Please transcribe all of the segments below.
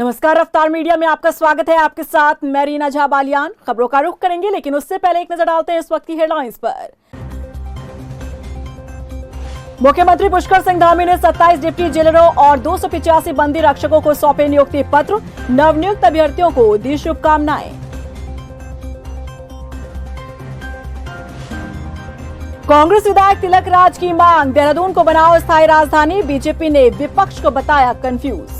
नमस्कार, रफ्तार मीडिया में आपका स्वागत है। आपके साथ मैं रीना झा बालियान। खबरों का रुख करेंगे, लेकिन उससे पहले एक नजर डालते हैं इस वक्त की हेडलाइंस पर। मुख्यमंत्री पुष्कर सिंह धामी ने 27 डिप्टी जेलरों और 285 बंदी रक्षकों को सौंपे नियुक्ति पत्र। नवनियुक्त अभ्यर्थियों को दी शुभकामनाएं। कांग्रेस विधायक तिलक राज की मांग, देहरादून को बनाओ स्थायी राजधानी। बीजेपी ने विपक्ष को बताया कंफ्यूज।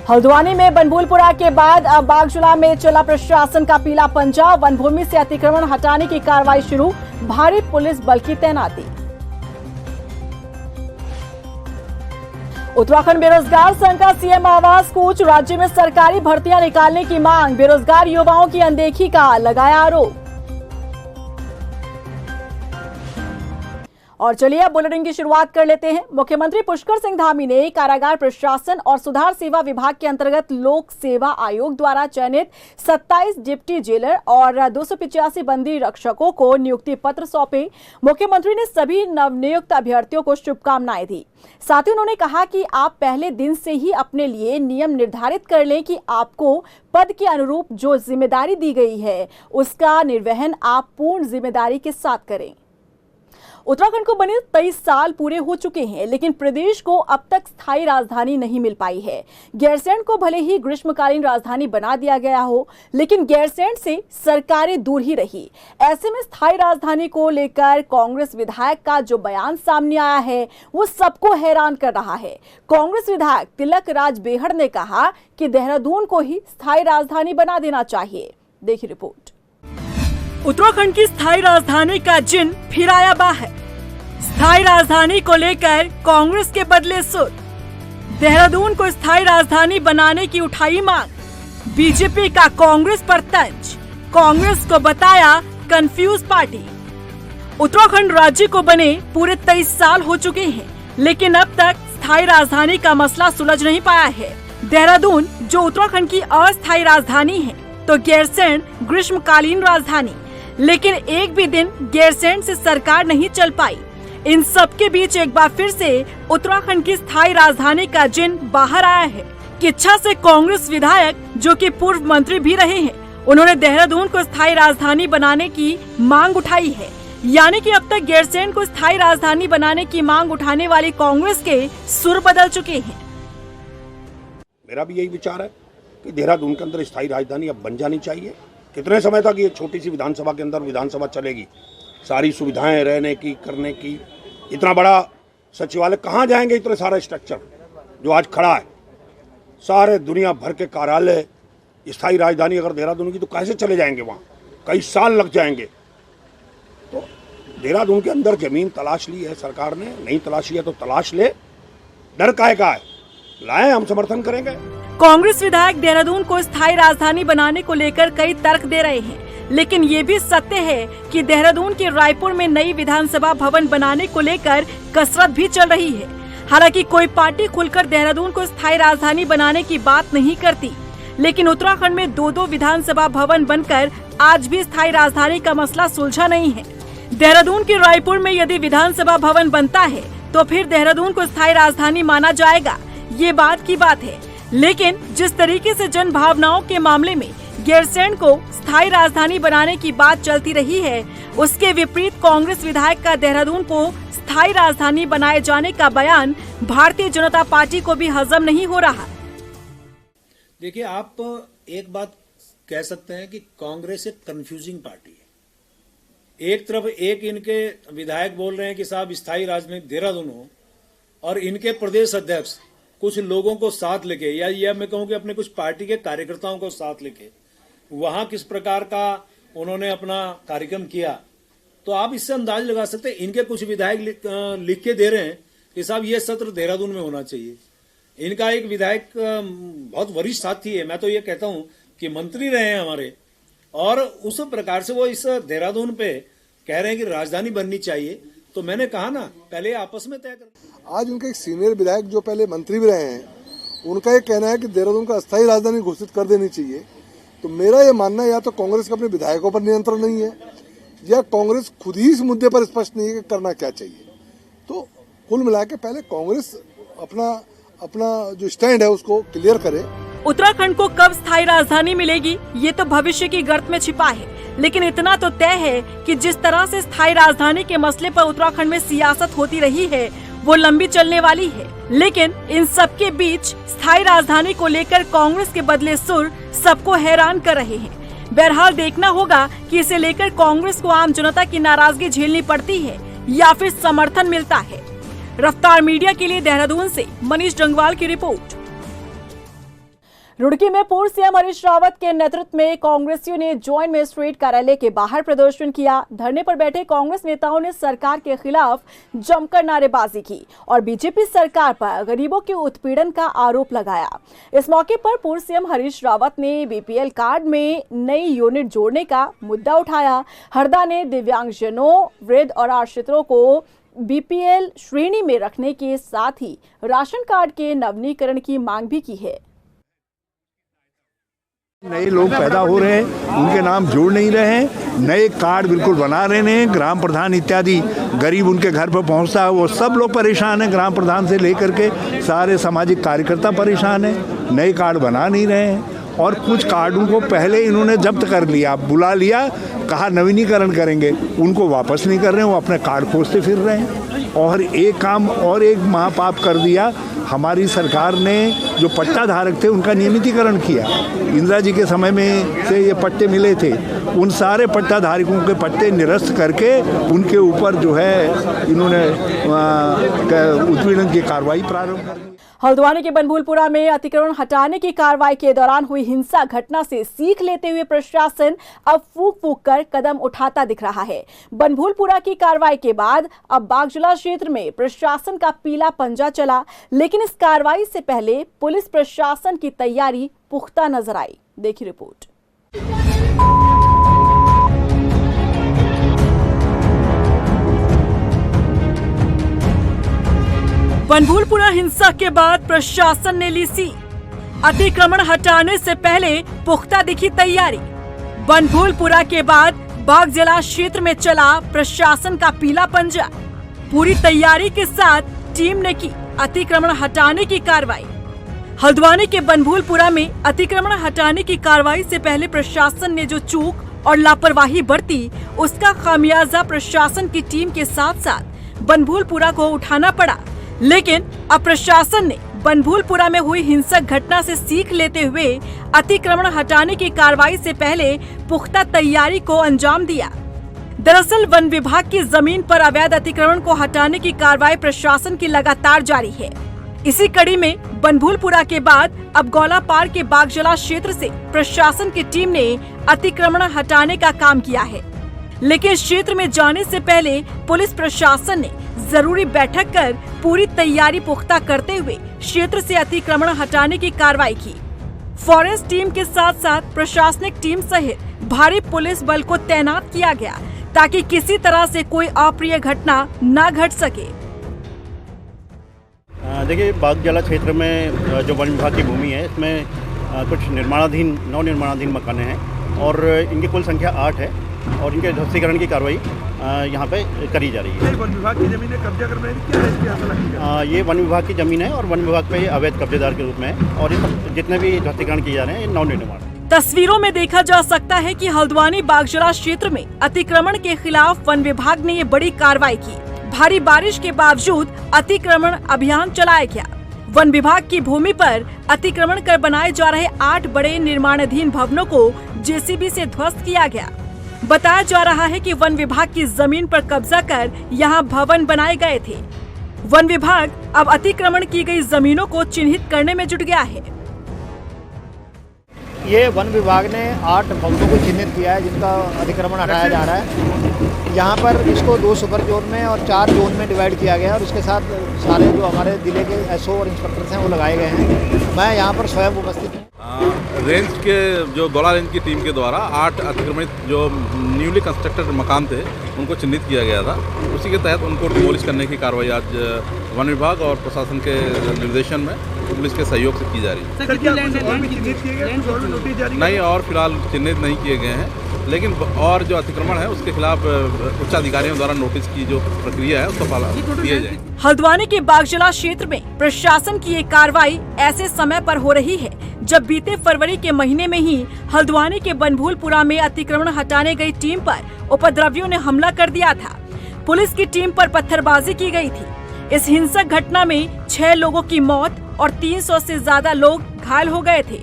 हल्द्वानी में बनभूलपुरा के बाद अब बागजुला में चला प्रशासन का पीला पंजा। वन भूमि से अतिक्रमण हटाने की कार्रवाई शुरू, भारी पुलिस बल की तैनाती। उत्तराखंड बेरोजगार संघ का सीएम आवास कूच, राज्य में सरकारी भर्तियां निकालने की मांग। बेरोजगार युवाओं की अनदेखी का लगाया आरोप। और चलिए अब बुलेटिन की शुरुआत कर लेते हैं। मुख्यमंत्री पुष्कर सिंह धामी ने कारागार प्रशासन और सुधार सेवा विभाग के अंतर्गत लोक सेवा आयोग द्वारा चयनित 27 डिप्टी जेलर और 285 बंदी रक्षकों को नियुक्ति पत्र सौंपे। मुख्यमंत्री ने सभी नवनियुक्त अभ्यर्थियों को शुभकामनाएं दी। साथ ही उन्होंने कहा कि आप पहले दिन से ही अपने लिए नियम निर्धारित कर लें कि आपको पद के अनुरूप जो जिम्मेदारी दी गई है उसका निर्वहन आप पूर्ण जिम्मेदारी के साथ करें। उत्तराखंड को बने 23 साल पूरे हो चुके हैं, लेकिन प्रदेश को अब तक स्थायी राजधानी नहीं मिल पाई है। गैरसैंण को भले ही ग्रीष्मकालीन राजधानी बना दिया गया हो, लेकिन गैरसैंण से सरकारें दूर ही रही। ऐसे में स्थायी राजधानी को लेकर कांग्रेस विधायक का जो बयान सामने आया है वो सबको हैरान कर रहा है। कांग्रेस विधायक तिलक राज बेहड़ ने कहा कि देहरादून को ही स्थायी राजधानी बना देना चाहिए। देखिए रिपोर्ट। उत्तराखंड की स्थायी राजधानी का जिन फिर आया बाहर। स्थायी राजधानी को लेकर कांग्रेस के बदले सुर। देहरादून को स्थायी राजधानी बनाने की उठाई मांग। बीजेपी का कांग्रेस पर तंज, कांग्रेस को बताया कंफ्यूज पार्टी। उत्तराखंड राज्य को बने पूरे 23 साल हो चुके हैं, लेकिन अब तक स्थायी राजधानी का मसला सुलझ नहीं पाया है। देहरादून जो उत्तराखंड की अस्थायी राजधानी है, तो गैरसैंण ग्रीष्मकालीन राजधानी, लेकिन एक भी दिन गैरसैंण से सरकार नहीं चल पाई। इन सब के बीच एक बार फिर से उत्तराखंड की स्थायी राजधानी का जिन बाहर आया है। किच्छा से कांग्रेस विधायक जो कि पूर्व मंत्री भी रहे हैं, उन्होंने देहरादून को स्थायी राजधानी बनाने की मांग उठाई है। यानी कि अब तक गैरसैंण को स्थायी राजधानी बनाने की मांग उठाने वाली कांग्रेस के सुर बदल चुके हैं। मेरा भी यही विचार है कि देहरादून के अंदर स्थायी राजधानी अब बन जानी चाहिए। कितने समय तक ये छोटी सी विधानसभा के अंदर विधानसभा चलेगी? सारी सुविधाएं रहने की, करने की, इतना बड़ा सचिवालय कहाँ जाएंगे? इतने सारे स्ट्रक्चर जो आज खड़ा है, सारे दुनिया भर के कार्यालय, स्थायी राजधानी अगर देहरादून की, तो कैसे चले जाएंगे? वहाँ कई साल लग जाएंगे। तो देहरादून के अंदर जमीन तलाश ली है सरकार ने, नहीं तलाशी है तो तलाश ले, डर काहे का है? लाए, हम समर्थन करेंगे। कांग्रेस विधायक देहरादून को स्थायी राजधानी बनाने को लेकर कई तर्क दे रहे हैं, लेकिन ये भी सत्य है कि देहरादून के रायपुर में नई विधानसभा भवन बनाने को लेकर कसरत भी चल रही है। हालांकि कोई पार्टी खुलकर देहरादून को स्थायी राजधानी बनाने की बात नहीं करती, लेकिन उत्तराखंड में 2-2 विधानसभा भवन बनकर आज भी स्थायी राजधानी का मसला सुलझा नहीं है। देहरादून के रायपुर में यदि विधानसभा भवन बनता है तो फिर देहरादून को स्थायी राजधानी माना जाएगा, ये बात की बात है। लेकिन जिस तरीके से जन भावनाओं के मामले में गैरसैंण को स्थायी राजधानी बनाने की बात चलती रही है, उसके विपरीत कांग्रेस विधायक का देहरादून को स्थायी राजधानी बनाए जाने का बयान भारतीय जनता पार्टी को भी हजम नहीं हो रहा। देखिए, आप एक बात कह सकते हैं कि कांग्रेस एक कंफ्यूजिंग पार्टी है। एक तरफ एक इनके विधायक बोल रहे हैं कि साहब स्थायी राजधानी देहरादून हो, और इनके प्रदेश अध्यक्ष कुछ लोगों को साथ लेके, या मैं कहूं कि अपने कुछ पार्टी के कार्यकर्ताओं को साथ लेके वहां किस प्रकार का उन्होंने अपना कार्यक्रम किया, तो आप इससे अंदाज लगा सकते हैं। इनके कुछ विधायक लिख के दे रहे हैं कि साहब ये सत्र देहरादून में होना चाहिए। इनका एक विधायक बहुत वरिष्ठ साथी है, मैं तो ये कहता हूं कि मंत्री रहे हैं हमारे, और उस प्रकार से वो इस देहरादून पे कह रहे हैं कि राजधानी बननी चाहिए। तो मैंने कहा ना, पहले आपस में तय कर। आज उनके एक सीनियर विधायक जो पहले मंत्री भी रहे हैं, उनका ये कहना है कि देहरादून का अस्थायी राजधानी घोषित कर देनी चाहिए। तो मेरा ये मानना है या तो कांग्रेस का अपने विधायकों पर नियंत्रण नहीं है, या कांग्रेस खुद ही इस मुद्दे पर स्पष्ट नहीं है कि करना क्या चाहिए। तो कुल मिला के पहले कांग्रेस अपना जो स्टैंड है उसको क्लियर करे। उत्तराखंड को कब स्थायी राजधानी मिलेगी ये तो भविष्य की गर्त में छिपा है, लेकिन इतना तो तय है कि जिस तरह से स्थायी राजधानी के मसले पर उत्तराखंड में सियासत होती रही है वो लंबी चलने वाली है। लेकिन इन सब के बीच स्थायी राजधानी को लेकर कांग्रेस के बदले सुर सबको हैरान कर रहे हैं। बहरहाल देखना होगा कि इसे लेकर कांग्रेस को आम जनता की नाराजगी झेलनी पड़ती है या फिर समर्थन मिलता है। रफ्तार मीडिया के लिए देहरादून से मनीष जंगवाल की रिपोर्ट। रुड़की में पूर्व सीएम हरीश रावत के नेतृत्व में कांग्रेसियों ने जॉइंट मजिस्ट्रेट कार्यालय के बाहर प्रदर्शन किया। धरने पर बैठे कांग्रेस नेताओं ने सरकार के खिलाफ जमकर नारेबाजी की और बीजेपी सरकार पर गरीबों के उत्पीड़न का आरोप लगाया। इस मौके पर पूर्व सीएम हरीश रावत ने बीपीएल कार्ड में नई यूनिट जोड़ने का मुद्दा उठाया। हरदा ने दिव्यांगजनों, वृद्ध और आश्रितों को बीपीएल श्रेणी में रखने के साथ ही राशन कार्ड के नवीनीकरण की मांग भी की है। नए लोग पैदा हो रहे हैं, उनके नाम जोड़ नहीं रहे हैं, नए कार्ड बिल्कुल बना रहे हैं। ग्राम प्रधान इत्यादि गरीब उनके घर पर पहुंचता है, वो सब लोग परेशान हैं। ग्राम प्रधान से लेकर के सारे सामाजिक कार्यकर्ता परेशान हैं, नए कार्ड बना नहीं रहे हैं। और कुछ कार्डों को पहले इन्होंने जब्त कर लिया, बुला लिया, कहा नवीनीकरण करेंगे, उनको वापस नहीं कर रहे हैं, वो अपने कार्ड खोजते फिर रहे हैं। और एक काम और एक महापाप कर दिया, हमारी सरकार ने जो पट्टा धारक थे उनका नियमितीकरण किया। इंदिरा जी के समय में से ये पट्टे मिले थे, उन सारे पट्टा धारकों के पट्टे निरस्त करके उनके ऊपर जो है इन्होंने उत्पीड़न की कार्रवाई प्रारंभ कर दी। हल्द्वानी के बनभूलपुरा में अतिक्रमण हटाने की कार्रवाई के दौरान हुई हिंसा घटना से सीख लेते हुए प्रशासन अब फूंक फूंक कर कदम उठाता दिख रहा है। बनभूलपुरा की कार्रवाई के बाद अब बागजला क्षेत्र में प्रशासन का पीला पंजा चला, लेकिन इस कार्रवाई से पहले पुलिस प्रशासन की तैयारी पुख्ता नजर आई। देखिए रिपोर्ट। बनभूलपुरा हिंसा के बाद प्रशासन ने ली सी, अतिक्रमण हटाने से पहले पुख्ता दिखी तैयारी। बनभूलपुरा के बाद बागजला क्षेत्र में चला प्रशासन का पीला पंजा। पूरी तैयारी के साथ टीम ने की अतिक्रमण हटाने की कार्रवाई। हल्द्वानी के बनभूलपुरा में अतिक्रमण हटाने की कार्रवाई से पहले प्रशासन ने जो चूक और लापरवाही बरती, उसका खामियाजा प्रशासन की टीम के साथ साथ बनभूलपुरा को उठाना पड़ा। लेकिन अब प्रशासन ने बनभूलपुरा में हुई हिंसक घटना से सीख लेते हुए अतिक्रमण हटाने की कार्रवाई से पहले पुख्ता तैयारी को अंजाम दिया। दरअसल वन विभाग की जमीन पर अवैध अतिक्रमण को हटाने की कार्रवाई प्रशासन की लगातार जारी है। इसी कड़ी में बनभूलपुरा के बाद अब गौलापार के बागजला क्षेत्र से प्रशासन की टीम ने अतिक्रमण हटाने का काम किया है। लेकिन क्षेत्र में जाने से पहले पुलिस प्रशासन ने जरूरी बैठक कर पूरी तैयारी पुख्ता करते हुए क्षेत्र से अतिक्रमण हटाने की कार्रवाई की। फॉरेस्ट टीम के साथ साथ प्रशासनिक टीम सहित भारी पुलिस बल को तैनात किया गया ताकि किसी तरह से कोई अप्रिय घटना न घट सके। देखिए, बागजला क्षेत्र में जो वन विभाग की भूमि है, इसमें कुछ नव निर्माणाधीन मकाने हैं और इनकी कुल संख्या 8 है और इनके ध्वस्तीकरण की कार्रवाई यहाँ पे करी जा रही है। वन विभाग की जमीनें कब्जा करने की क्या है इसकी असल? ये वन विभाग की जमीन है और वन विभाग पे अवैध कब्जेदार के रूप में है और ये सब जितने भी ध्वस्तीकरण किए जा रहे हैं ये नव निर्माण। तस्वीरों में देखा जा सकता है कि हल्द्वानी बागजला क्षेत्र में अतिक्रमण के खिलाफ वन विभाग ने ये बड़ी कार्रवाई की। भारी बारिश के बावजूद अतिक्रमण अभियान चलाया गया। वन विभाग की भूमि पर अतिक्रमण कर बनाए जा रहे 8 बड़े निर्माणाधीन भवनों को जेसीबी से ध्वस्त किया गया। बताया जा रहा है कि वन विभाग की जमीन पर कब्जा कर यहां भवन बनाए गए थे। वन विभाग अब अतिक्रमण की गई जमीनों को चिन्हित करने में जुट गया है। ये वन विभाग ने 8 भवनों को चिन्हित किया है जिनका अतिक्रमण हटाया जा रहा है। यहाँ पर इसको 2 सुपर जोन में और 4 जोन में डिवाइड किया गया है और उसके साथ सारे जो हमारे जिले के एसओ और इंस्पेक्टर्स हैं वो लगाए गए हैं। मैं यहाँ पर स्वयं उपस्थित हूँ। रेंज के जो गौला रेंज की टीम के द्वारा 8 अतिक्रमित जो न्यूली कंस्ट्रक्टेड मकान थे उनको चिन्हित किया गया था। उसी के तहत उनको डिमोलिश करने की कार्रवाई आज वन विभाग और प्रशासन के निर्देशन में पुलिस के सहयोग से की जा रही है। नहीं, और फिलहाल चिन्हित नहीं किए गए हैं। लेकिन और जो अतिक्रमण है उसके खिलाफ उच्च अधिकारियों द्वारा नोटिस की जो प्रक्रिया है उसको पालन किए जाए। हल्द्वानी के बागजला क्षेत्र में प्रशासन की ये कार्रवाई ऐसे समय पर हो रही है जब बीते फरवरी के महीने में ही हल्द्वानी के बनभूलपुरा में अतिक्रमण हटाने गई टीम पर उपद्रवियों ने हमला कर दिया था। पुलिस की टीम पर पत्थरबाजी की गई थी। इस हिंसक घटना में 6 लोगों की मौत और 300 से ज्यादा लोग घायल हो गए थे।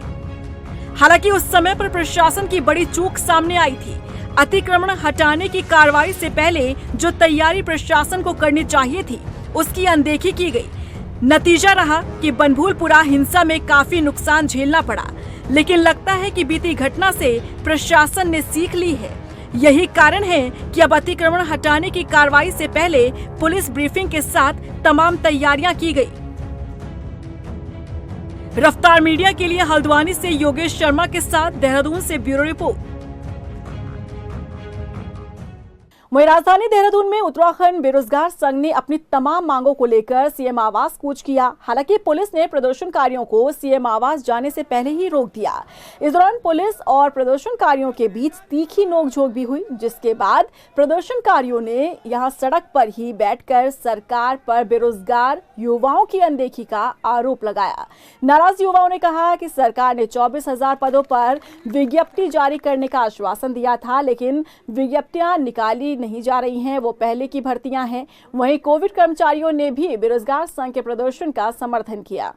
हालांकि उस समय पर प्रशासन की बड़ी चूक सामने आई थी। अतिक्रमण हटाने की कार्रवाई से पहले जो तैयारी प्रशासन को करनी चाहिए थी उसकी अनदेखी की गई। नतीजा रहा कि बनभूलपुरा हिंसा में काफी नुकसान झेलना पड़ा, लेकिन लगता है कि बीती घटना से प्रशासन ने सीख ली है। यही कारण है कि अब अतिक्रमण हटाने की कार्रवाई से पहले पुलिस ब्रीफिंग के साथ तमाम तैयारियां की गई। रफ्तार मीडिया के लिए हल्द्वानी से योगेश शर्मा के साथ देहरादून से ब्यूरो रिपोर्ट। वहीं राजधानी देहरादून में उत्तराखंड बेरोजगार संघ ने अपनी तमाम मांगों को लेकर सीएम आवास कूच किया। हालांकि पुलिस ने प्रदर्शनकारियों को सीएम आवास जाने से पहले ही रोक दिया। इस दौरान पुलिस और प्रदर्शनकारियों के बीच तीखी नोकझोंक भी हुई, जिसके बाद प्रदर्शनकारियों ने यहां सड़क पर ही बैठकर सरकार पर बेरोजगार युवाओं की अनदेखी का आरोप लगाया। नाराज युवाओं ने कहा कि सरकार ने 24,000 पदों पर विज्ञप्ति जारी करने का आश्वासन दिया था, लेकिन विज्ञप्तियां निकाली नहीं जा रही हैं, वो पहले की भर्तियां हैं। वहीं कोविड कर्मचारियों ने भी बेरोजगार संघ के प्रदर्शन का समर्थन किया।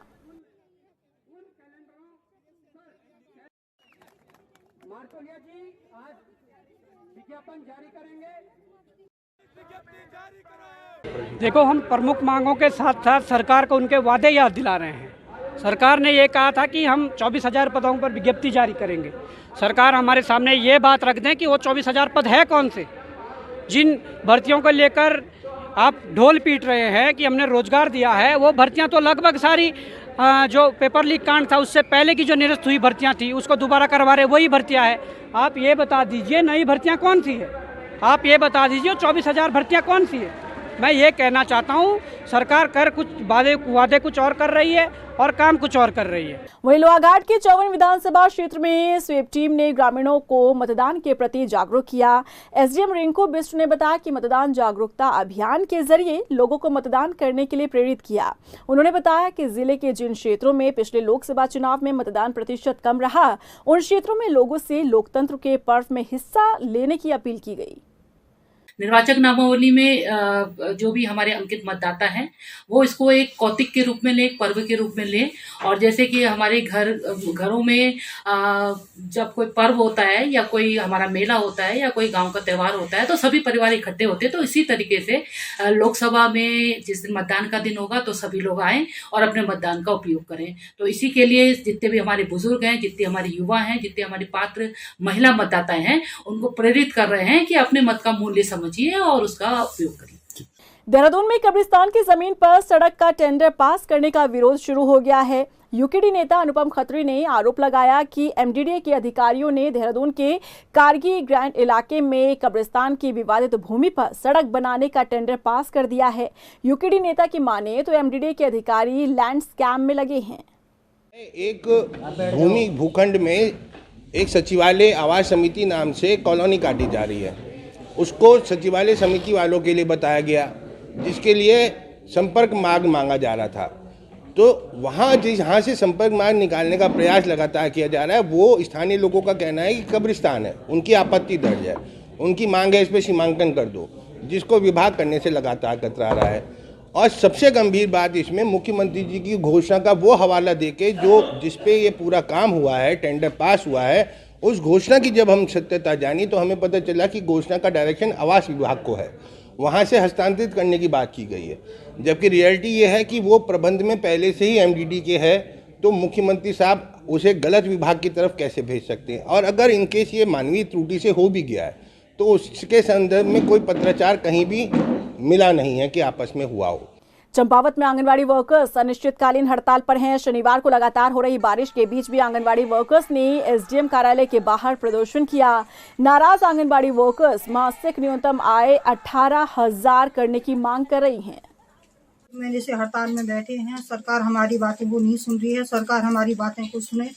देखो, हम प्रमुख मांगों के साथ साथ सरकार को उनके वादे याद दिला रहे हैं। सरकार ने ये कहा था कि हम 24,000 पदों पर विज्ञप्ति जारी करेंगे। सरकार हमारे सामने ये बात रख दें कि वो 24,000 पद है कौन से। जिन भर्तियों को लेकर आप ढोल पीट रहे हैं कि हमने रोजगार दिया है, वो भर्तियां तो लगभग सारी जो पेपर लीक कांड था उससे पहले की जो निरस्त हुई भर्तियां थी उसको दोबारा करवा रहे, वही भर्तियां है। आप ये बता दीजिए नई भर्तियां कौन सी है, आप ये बता दीजिए 24,000 भर्तियां कौन सी है। मैं ये कहना चाहता हूँ, सरकार कर कुछ वादे कुछ और कर रही है और काम कुछ और कर रही है। वहीं लोहाघाट के 54 विधानसभा क्षेत्र में स्वीप टीम ने ग्रामीणों को मतदान के प्रति जागरूक किया। एसडीएम रिंकू बिष्ट ने बताया कि मतदान जागरूकता अभियान के जरिए लोगों को मतदान करने के लिए प्रेरित किया। उन्होंने बताया कि जिले के जिन क्षेत्रों में पिछले लोकसभा चुनाव में मतदान प्रतिशत कम रहा, उन क्षेत्रों में लोगों से लोकतंत्र के पर्व में हिस्सा लेने की अपील की गई। निर्वाचक नामावली में जो भी हमारे अंकित मतदाता हैं वो इसको एक कौतिक के रूप में लें, एक पर्व के रूप में लें। और जैसे कि हमारे घरों में जब कोई पर्व होता है या कोई हमारा मेला होता है या कोई गांव का त्यौहार होता है तो सभी परिवार इकट्ठे होते हैं। तो इसी तरीके से लोकसभा में जिस दिन मतदान का दिन होगा तो सभी लोग आएँ और अपने मतदान का उपयोग करें। तो इसी के लिए जितने भी हमारे बुजुर्ग हैं, जितने हमारे युवा हैं, जितने हमारे पात्र महिला मतदाता हैं, उनको प्रेरित कर रहे हैं कि अपने मत का मूल्य समझिए और उसका उपयोग करिए। देहरादून में कब्रिस्तान की जमीन पर सड़क का टेंडर पास करने का विरोध शुरू हो गया है। यूकेडी नेता अनुपम खत्री ने आरोप लगाया कि एमडीडीए के अधिकारियों ने देहरादून के कारगी ग्रैंड इलाके में कब्रिस्तान की विवादित भूमि पर सड़क बनाने का टेंडर पास कर दिया है। यूकेडी नेता की माने तो एमडीडीए के अधिकारी लैंड स्कैम में लगे हैं। एक भूमि भूखंड में एक सचिवालय आवास समिति नाम से कॉलोनी काटी जा रही है। उसको सचिवालय समिति वालों के लिए बताया गया, जिसके लिए संपर्क मार्ग मांगा जा रहा था। तो जहाँ से संपर्क मार्ग निकालने का प्रयास लगातार किया जा रहा है, वो स्थानीय लोगों का कहना है कि कब्रिस्तान है, उनकी आपत्ति दर्ज है, उनकी मांग है इस पर सीमांकन कर दो, जिसको विभाग करने से लगातार कतरा रहा है। और सबसे गंभीर बात इसमें मुख्यमंत्री जी की घोषणा का वो हवाला देके जिसपे ये पूरा काम हुआ है, टेंडर पास हुआ है, उस घोषणा की जब हम सत्यता जानी तो हमें पता चला कि घोषणा का डायरेक्शन आवास विभाग को है, वहाँ से हस्तांतरित करने की बात की गई है। जबकि रियलिटी ये है कि वो प्रबंध में पहले से ही एमडीडी के है, तो मुख्यमंत्री साहब उसे गलत विभाग की तरफ कैसे भेज सकते हैं। और अगर इनकेस ये मानवीय त्रुटि से हो भी गया है तो उसके संदर्भ में कोई पत्राचार कहीं भी मिला नहीं है कि आपस में हुआ हो। चंपावत में आंगनवाड़ी वर्कर्स अनिश्चितकालीन हड़ताल पर हैं। शनिवार को लगातार हो रही बारिश के बीच भी आंगनवाड़ी वर्कर्स ने एसडीएम कार्यालय के बाहर प्रदर्शन किया। नाराज आंगनवाड़ी वर्कर्स मासिक न्यूनतम आय 18,000 करने की मांग कर रही हैं। में जैसे हड़ताल में बैठे हैं, सरकार हमारी बातें वो नहीं सुन रही है। सरकार हमारी बातें को सुने,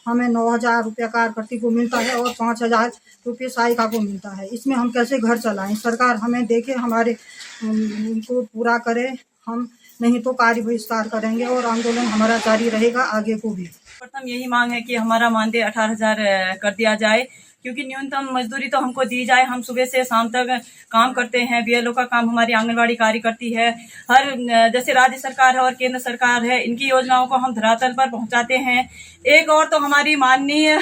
हमें 9,000 रुपया कार्यकर्ती को मिलता है और 5,000 रुपये सहायिका को मिलता है। इसमें हम कैसे घर चलाएं? सरकार हमें देखे, हमारे को पूरा करे, हम नहीं तो कार्य बहिष्कार करेंगे और आंदोलन हमारा जारी रहेगा आगे को भी। प्रथम यही मांग है कि हमारा मानदेय 18,000 कर दिया जाए, क्योंकि न्यूनतम मजदूरी तो हमको दी जाए। हम सुबह से शाम तक काम करते हैं। बीएलओ का काम हमारी आंगनवाड़ी कार्यकर्ती है। हर जैसे राज्य सरकार है और केंद्र सरकार है, इनकी योजनाओं को हम धरातल पर पहुंचाते हैं। एक और तो हमारी माननीय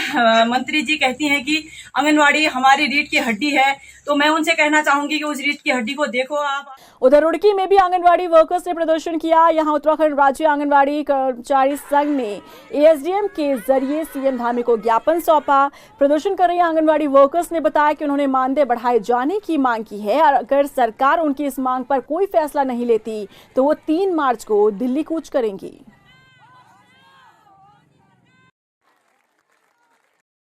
मंत्री जी कहती हैं कि आंगनवाड़ी हमारी रीढ़ की हड्डी है, तो मैं उनसे कहना चाहूंगी कि उस रीढ़ की हड्डी को देखो आप। उधर रुड़की में भी आंगनवाड़ी वर्कर्स ने प्रदर्शन किया। यहां उत्तराखंड राज्य आंगनवाड़ी कर्मचारी संघ ने एएसडीएम के जरिए सीएम धामी को ज्ञापन सौंपा। प्रदर्शन कर रही आंगनवाड़ी वर्कर्स ने बताया कि उन्होंने मानदेय बढ़ाए जाने की मांग की है और अगर सरकार उनकी इस मांग पर कोई फैसला नहीं लेती तो वो 3 मार्च को दिल्ली कूच करेंगी।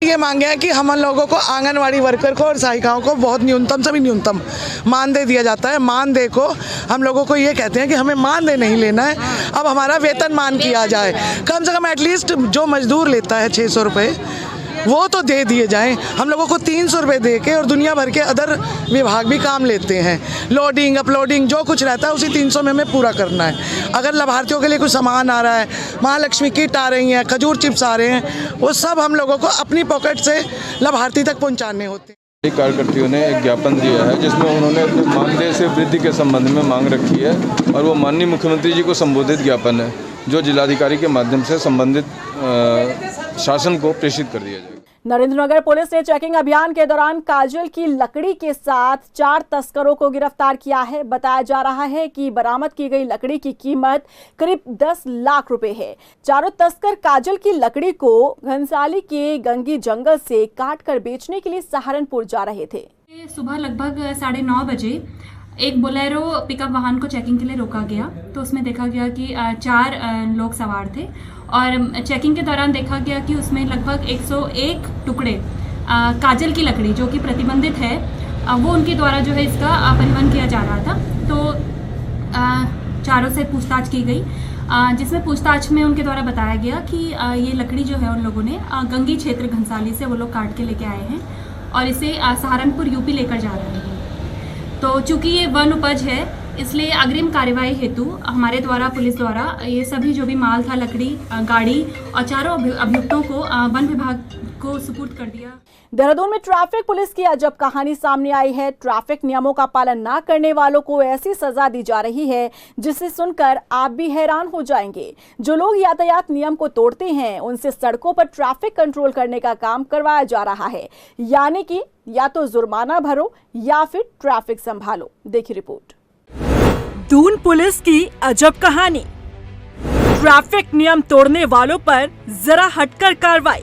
ये मांगे हैं कि हम लोगों को आंगनवाड़ी वर्कर को और सहायिकाओं को बहुत न्यूनतम से भी न्यूनतम मानदेय दिया जाता है। मानदेय को हम लोगों को ये कहते हैं कि हमें मानदेय नहीं लेना है, अब हमारा वेतन मान किया जाए। कम से कम एटलीस्ट जो मजदूर लेता है 600 रुपये वो तो दे दिए जाएं। हम लोगों को 300 रुपये दे के, और दुनिया भर के अदर विभाग भी काम लेते हैं, लोडिंग अपलोडिंग जो कुछ रहता है उसी 300 में हमें पूरा करना है। अगर लाभार्थियों के लिए कुछ सामान आ रहा है, महालक्ष्मी किट आ रही हैं, खजूर चिप्स आ रहे हैं, वो सब हम लोगों को अपनी पॉकेट से लाभार्थी तक पहुँचाने होते हैं। कार्यकर्तियों ने एक ज्ञापन दिया है जिसमें उन्होंने मानदेय से वृद्धि के संबंध में मांग रखी है और वो माननीय मुख्यमंत्री जी को संबोधित ज्ञापन है जो जिलाधिकारी के माध्यम से संबंधित शासन को प्रेषित कर दिया जाएगा। नरेंद्रनगर पुलिस ने चेकिंग अभियान के दौरान काजल की लकड़ी के साथ 4 तस्करों को गिरफ्तार किया है। बताया जा रहा है कि बरामद की गई लकड़ी की कीमत करीब 10 लाख रुपए है। चारों तस्कर काजल की लकड़ी को घनसाली के गंगी जंगल से काटकर बेचने के लिए सहारनपुर जा रहे थे। सुबह लगभग 9:30 बजे एक बोलेरो पिकअप वाहन को चेकिंग के लिए रोका गया, तो उसमें देखा गया कि 4 लोग सवार थे और चेकिंग के दौरान देखा गया कि उसमें लगभग 101 टुकड़े काजल की लकड़ी जो कि प्रतिबंधित है, वो उनके द्वारा जो है इसका परिवहन किया जा रहा था। तो चारों से पूछताछ की गई, जिसमें पूछताछ में उनके द्वारा बताया गया कि ये लकड़ी जो है उन लोगों ने गंगी क्षेत्र घनसाली से वो लोग काट के लेके आए हैं और इसे सहारनपुर यूपी लेकर जा रहे हैं। तो चूंकि ये वन उपज है, इसलिए अग्रिम कार्यवाही हेतु हमारे द्वारा पुलिस द्वारा ये सभी जो भी माल था, लकड़ी, गाड़ी और चारों अभियुक्तों को वन विभाग को सुपुर्द कर दिया। देहरादून में ट्रैफिक पुलिस की अजब कहानी सामने आई है। ट्रैफिक नियमों का पालन न करने वालों को ऐसी सजा दी जा रही है जिसे सुनकर आप भी हैरान हो जाएंगे। जो लोग यातायात नियम को तोड़ते हैं उनसे सड़कों पर ट्रैफिक कंट्रोल करने का काम करवाया जा रहा है, यानी कि या तो जुर्माना भरो या फिर ट्रैफिक संभालो। देखिए रिपोर्ट। दून पुलिस की अजब कहानी। ट्रैफिक नियम तोड़ने वालों पर जरा हटकर कार्रवाई,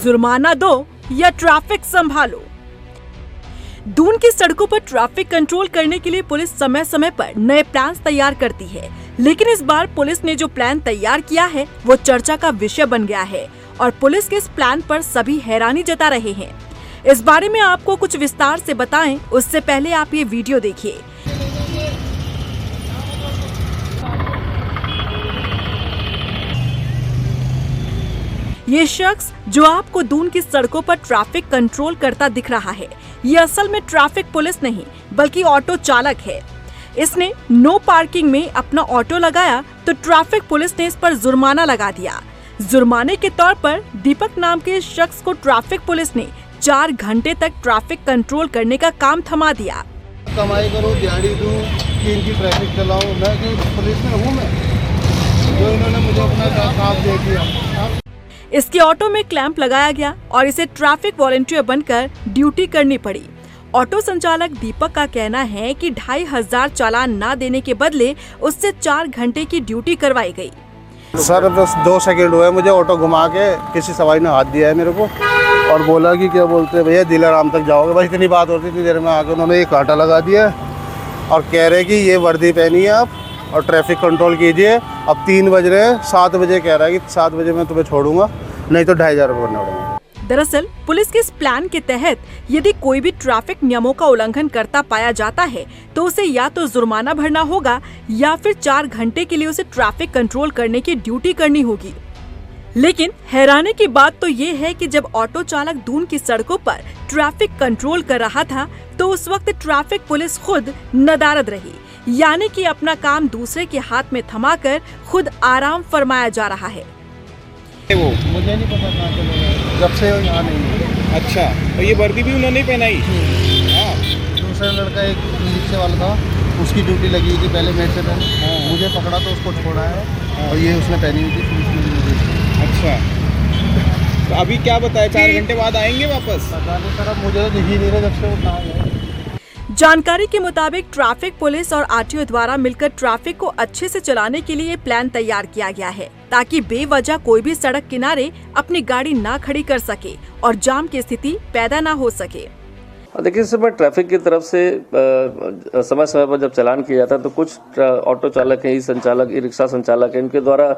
जुर्माना दो या ट्रैफिक संभालो। दून की सड़कों पर ट्रैफिक कंट्रोल करने के लिए पुलिस समय समय पर नए प्लान तैयार करती है, लेकिन इस बार पुलिस ने जो प्लान तैयार किया है वो चर्चा का विषय बन गया है और पुलिस के इस प्लान पर सभी हैरानी जता रहे हैं। इस बारे में आपको कुछ विस्तार से बताएं, उससे पहले आप ये वीडियो देखिए। ये शख्स जो आपको दून की सड़कों पर ट्रैफिक कंट्रोल करता दिख रहा है, ये असल में ट्रैफिक पुलिस नहीं बल्कि ऑटो चालक है। इसने नो पार्किंग में अपना ऑटो लगाया तो ट्रैफिक पुलिस ने इस पर जुर्माना लगा दिया। जुर्माने के तौर पर दीपक नाम के शख्स को ट्रैफिक पुलिस ने 4 घंटे तक ट्रैफिक कंट्रोल करने का काम थमा दिया। कमाई करो, दिहाड़ी दूं, इनकी ट्रैफिक चलाओ, मैं पुलिस में हूँ, मैं जो इन्होंने मुझे अपना काम दे दिया। इसके ऑटो में क्लैंप लगाया गया और इसे ट्रैफिक वॉलंटियर बनकर ड्यूटी करनी पड़ी। ऑटो संचालक दीपक का कहना है कि 2500 चालान ना देने के बदले उससे 4 घंटे की ड्यूटी करवाई गई। सर बस 2 सेकंड हुए मुझे ऑटो घुमा के किसी सवारी ने हाथ दिया है मेरे को और बोला कि क्या बोलते हैं भैया दिलाराम तक जाओगे, बस इतनी बात होती थी। देर में आके उन्होंने एक कांटा लगा दिया और कह रहे कि ये वर्दी पहनी है आप और ट्रैफिक कंट्रोल कीजिए। अब 3 बज रहे हैं, 7 बजे कह रहा है कि 7 बजे मैं तुम्हें छोड़ूंगा, नहीं तो 2500 रुपये भरना पड़ेगा। दरअसल पुलिस के इस प्लान के तहत यदि कोई भी ट्रैफिक नियमों का उल्लंघन करता पाया जाता है तो उसे या तो जुर्माना भरना होगा या फिर 4 घंटे के लिए उसे ट्रैफिक कंट्रोल करने की ड्यूटी करनी होगी। लेकिन हैरानी की बात तो ये है कि जब ऑटो चालक दून की सड़कों पर ट्रैफिक कंट्रोल कर रहा था तो उस वक्त ट्रैफिक पुलिस खुद नदारद रही, यानी कि अपना काम दूसरे के हाथ में थमाकर खुद आराम फरमाया जा रहा है। वो मुझे नहीं पता कहाँ चले गए, जब से यहाँ नहीं है। अच्छा, तो ये वर्दी भी उन्होंने पहनाई? हाँ, दूसरा लड़का एक रिक्शे वाला था, उसकी ड्यूटी लगी हुई थी पहले मेरे से पहले, मुझे पकड़ा तो उसको छोड़ा है और ये उसने पहनी हुई थी। अच्छा, तो अभी क्या बताया, 4 घंटे बाद आएंगे वापस? पता नहीं सर, अब मुझे तो दिख ही नहीं रहा जब से वो कहाँ गए। जानकारी के मुताबिक ट्रैफिक पुलिस और आरटीओ द्वारा मिलकर ट्रैफिक को अच्छे से चलाने के लिए प्लान तैयार किया गया है, ताकि बेवजह कोई भी सड़क किनारे अपनी गाड़ी ना खड़ी कर सके और जाम की स्थिति पैदा ना हो सके। देखिए, इस समय ट्रैफिक की तरफ से समय समय पर जब चालान किया जाता है तो कुछ ऑटो चालक हैं, ई संचालक, ई रिक्शा संचालक हैं, इनके द्वारा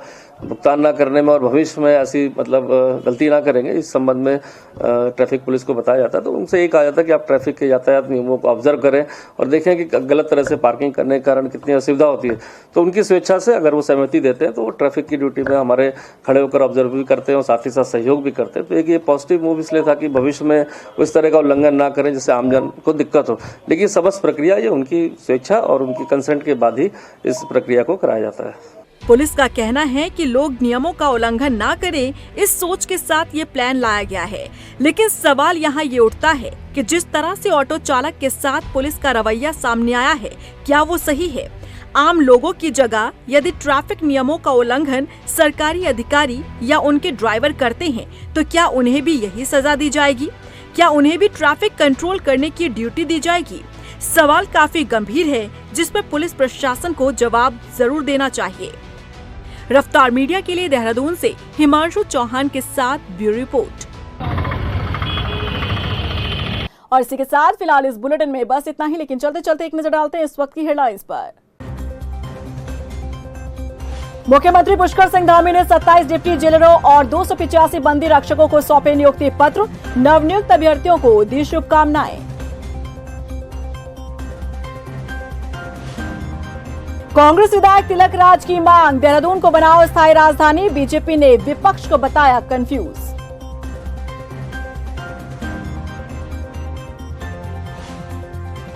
भुगतान ना करने में और भविष्य में ऐसी गलती ना करेंगे इस संबंध में ट्रैफिक पुलिस को बताया जाता है। तो उनसे ये कहा जाता है कि आप ट्रैफिक के यातायात नियमों को ऑब्जर्व करें और देखें कि गलत तरह से पार्किंग करने के कारण कितनी असुविधा होती है। तो उनकी स्वेच्छा से अगर वो सहमति देते हैं तो वो ट्रैफिक की ड्यूटी में हमारे खड़े होकर ऑब्जर्व भी करते हैं और साथ ही साथ सहयोग भी करते हैं। तो एक ये पॉजिटिव मूव इसलिए था कि भविष्य में इस तरह का उल्लंघन ना करें जिससे आमजन को दिक्कत हो। लेकिन समस्त प्रक्रिया ये उनकी स्वेच्छा और उनकी कंसेंट के बाद ही इस प्रक्रिया को कराया जाता है। पुलिस का कहना है कि लोग नियमों का उल्लंघन ना करें, इस सोच के साथ ये प्लान लाया गया है। लेकिन सवाल यहाँ ये उठता है कि जिस तरह से ऑटो चालक के साथ पुलिस का रवैया सामने आया है, क्या वो सही है? आम लोगों की जगह यदि ट्रैफिक नियमों का उल्लंघन सरकारी अधिकारी या उनके ड्राइवर करते हैं तो क्या उन्हें भी यही सजा दी जाएगी? क्या उन्हें भी ट्रैफिक कंट्रोल करने की ड्यूटी दी जाएगी? सवाल काफी गंभीर है, जिस पर पुलिस प्रशासन को जवाब जरूर देना चाहिए। रफ्तार मीडिया के लिए देहरादून से हिमांशु चौहान के साथ ब्यूरो रिपोर्ट। और इसी के साथ फिलहाल इस बुलेटिन में बस इतना ही, लेकिन चलते चलते एक नजर डालते हैं इस वक्त की हेडलाइंस पर। मुख्यमंत्री पुष्कर सिंह धामी ने 27 डिप्टी जेलरों और 285 बंदी रक्षकों को सौंपे नियुक्ति पत्र, नवनियुक्त अभ्यर्थियों को दी शुभकामनाएं। कांग्रेस विधायक तिलक राज की मांग, देहरादून को बनाओ स्थायी राजधानी, बीजेपी ने विपक्ष को बताया कंफ्यूज।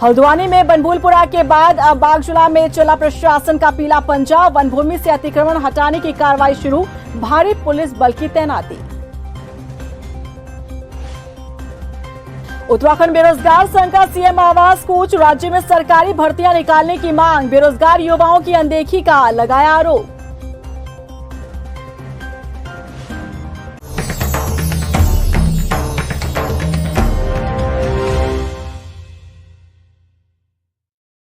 हल्द्वानी में बनभूलपुरा के बाद अब बागजुला में चला प्रशासन का पीला पंजा, वन भूमि से अतिक्रमण हटाने की कार्रवाई शुरू, भारी पुलिस बल की तैनाती। उत्तराखंड बेरोजगार संघ का सीएम आवास कूच, राज्य में सरकारी भर्तियां निकालने की मांग, बेरोजगार युवाओं की अनदेखी का लगाया आरोप।